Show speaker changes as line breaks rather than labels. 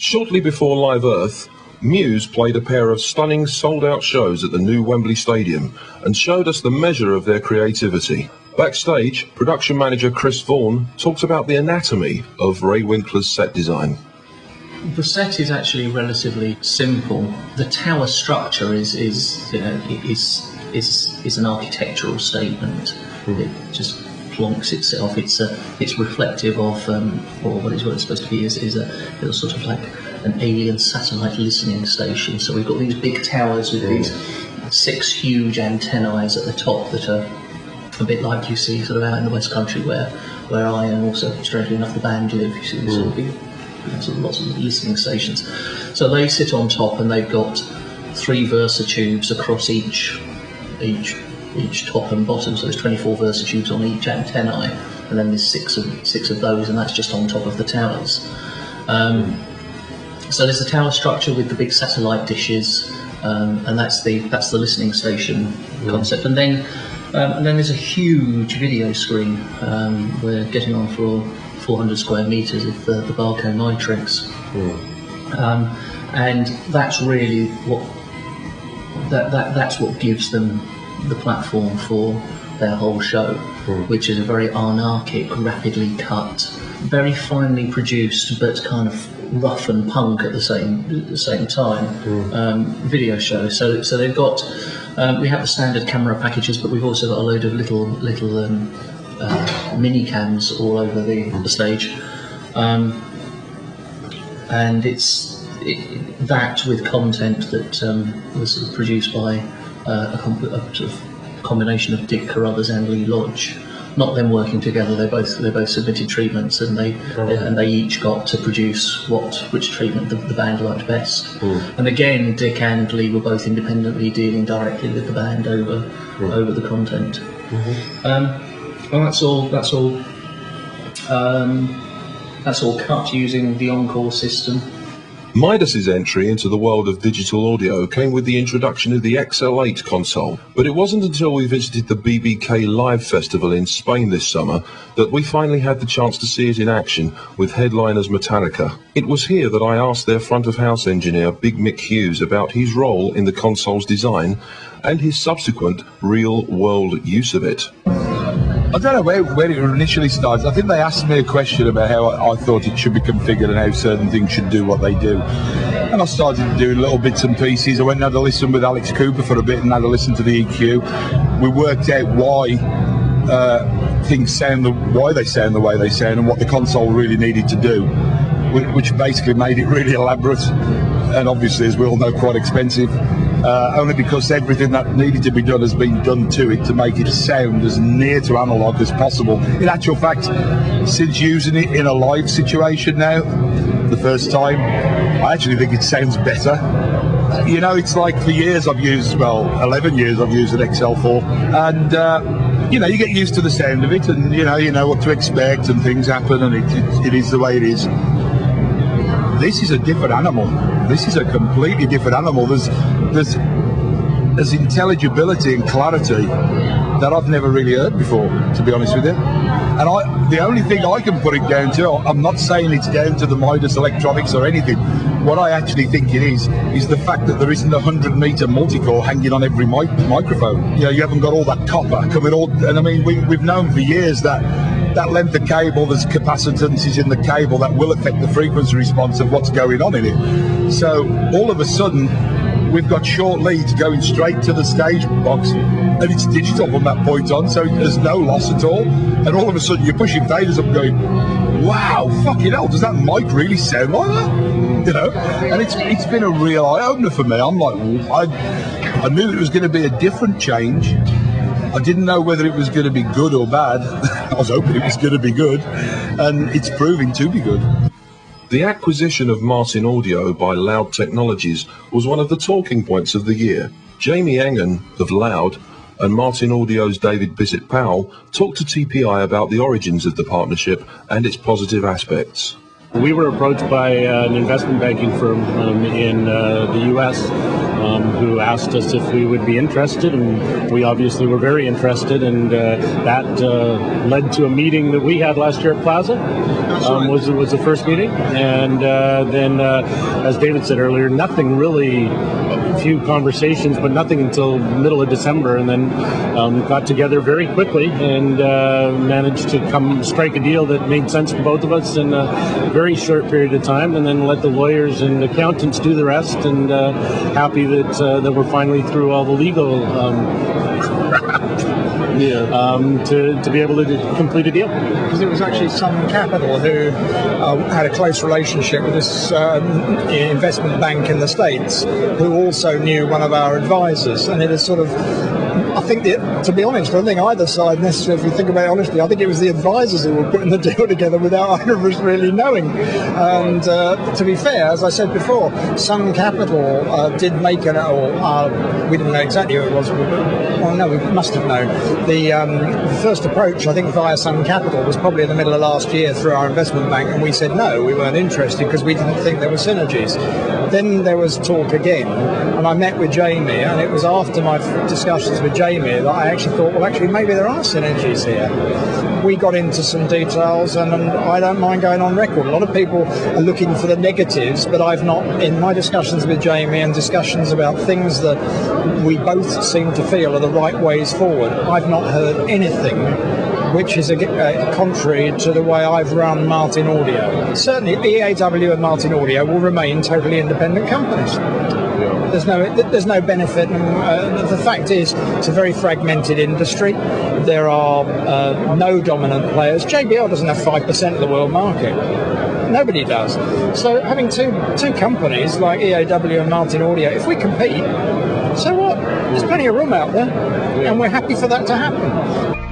Shortly before Live Earth, Muse played a pair of stunning sold-out shows at the new Wembley Stadium and showed us the measure of their creativity. Backstage, production manager Chris Vaughan talked about the anatomy of Ray Winkler's set design.
The set is actually relatively simple. The tower structure is an architectural statement. It just plonks itself. It's reflective of, or what it's supposed to be is a sort of like an alien satellite listening station. So we've got these big towers with these 6 huge antennae at the top that are a bit like you see sort of out in the West Country where I and also, strangely enough, the band live. You see these sort of big, lots of listening stations. So they sit on top, and they've got 3 versatubes across each top and bottom. So there's 24 versatubes on each antennae, and then there's six of those, and that's just on top of the towers. So there's the tower structure with the big satellite dishes, and that's the listening station concept. And then there's a huge video screen. We're getting on for 400 square metres of the Barco Nitrix, and that's really that's what gives them the platform for their whole show, which is a very anarchic, rapidly cut, very finely produced, but kind of rough and punk at the same time video show. So they've got we have the standard camera packages, but we've also got a load of little mini cams all over the stage, and it's that with content that was sort of produced by a sort of combination of Dick Carruthers and Lee Lodge. Not them working together. They both submitted treatments, and they each got to produce which treatment the band liked best. And again, Dick and Lee were both independently dealing directly with the band over the content. Well, that's all cut using the Encore system.
Midas's entry into the world of digital audio came with the introduction of the XL8 console, but it wasn't until we visited the BBK Live Festival in Spain this summer that we finally had the chance to see it in action with headliners Metallica. It was here that I asked their front-of-house engineer, Big Mick Hughes, about his role in the console's design and his subsequent real-world use of it.
I don't know where it initially started. I think they asked me a question about how I thought it should be configured and how certain things should do what they do. And I started doing little bits and pieces. I went and had a listen with Alex Cooper for a bit and had a listen to the EQ. We worked out why things sound why they sound the way they sound and what the console really needed to do, which basically made it really elaborate and obviously, as we all know, quite expensive. Only because everything that needed to be done has been done to it to make it sound as near to analog as possible. In actual fact, since using it in a live situation now, the first time, I actually think it sounds better. You know, it's like for years I've used, 11 years I've used an XL4, and you know, you get used to the sound of it, and you know what to expect, and things happen, and it is the way it is. This is a different animal. This is a completely different animal. There's intelligibility and clarity that I've never really heard before, to be honest with you. And the only thing I can put it down to, I'm not saying it's down to the Midas electronics or anything. What I actually think it is the fact that there isn't a 100-meter multi-core hanging on every microphone. You know, you haven't got all that copper coming all, and I mean, we've known for years that length of cable, there's capacitances in the cable that will affect the frequency response of what's going on in it. So all of a sudden, we've got short leads going straight to the stage box, and it's digital from that point on, so there's no loss at all. And all of a sudden, you're pushing faders up going, wow, fucking hell, does that mic really sound like that? You know? And it's been a real eye-opener for me. I'm like, I knew it was going to be a different change. I didn't know whether it was going to be good or bad. I was hoping it was going to be good, and it's proving to be good.
The acquisition of Martin Audio by Loud Technologies was one of the talking points of the year. Jamie Engen of Loud and Martin Audio's David Bissett-Powell talked to TPI about the origins of the partnership and its positive aspects.
We were approached by an investment banking firm in the U.S. Who asked us if we would be interested, and we obviously were very interested, and that led to a meeting that we had last year at Plaza. Was the first meeting, and then, as David said earlier, nothing really. A few conversations, but nothing until middle of December, and then got together very quickly and managed to strike a deal that made sense for both of us in a very short period of time, and then let the lawyers and accountants do the rest, and happy that we're finally through all the legal to be able to complete a deal.
Because it was actually Sun Capital who had a close relationship with this investment bank in the States, who also knew one of our advisors, and it is sort of, I think, to be honest, I don't think either side necessarily, if you think about it honestly, I think it was the advisors who were putting the deal together without either of us really knowing. And to be fair, as I said before, Sun Capital did make we didn't know exactly who it was, well, no, we must have known. The first approach, I think, via Sun Capital was probably in the middle of last year through our investment bank, and we said no, we weren't interested because we didn't think there were synergies. Then there was talk again, and I met with Jamie, and it was after my discussions with Jamie that I actually thought, well, actually, maybe there are synergies here. We got into some details, and I don't mind going on record. A lot of people are looking for the negatives, but I've not, in my discussions with Jamie and discussions about things that we both seem to feel are the right ways forward, I've not heard anything which is contrary to the way I've run Martin Audio. Certainly, EAW and Martin Audio will remain totally independent companies. There's no benefit. The fact is, it's a very fragmented industry. There are no dominant players. JBL doesn't have 5% of the world market. Nobody does. So having two companies like EAW and Martin Audio, if we compete, so what? There's plenty of room out there, and we're happy for that to happen.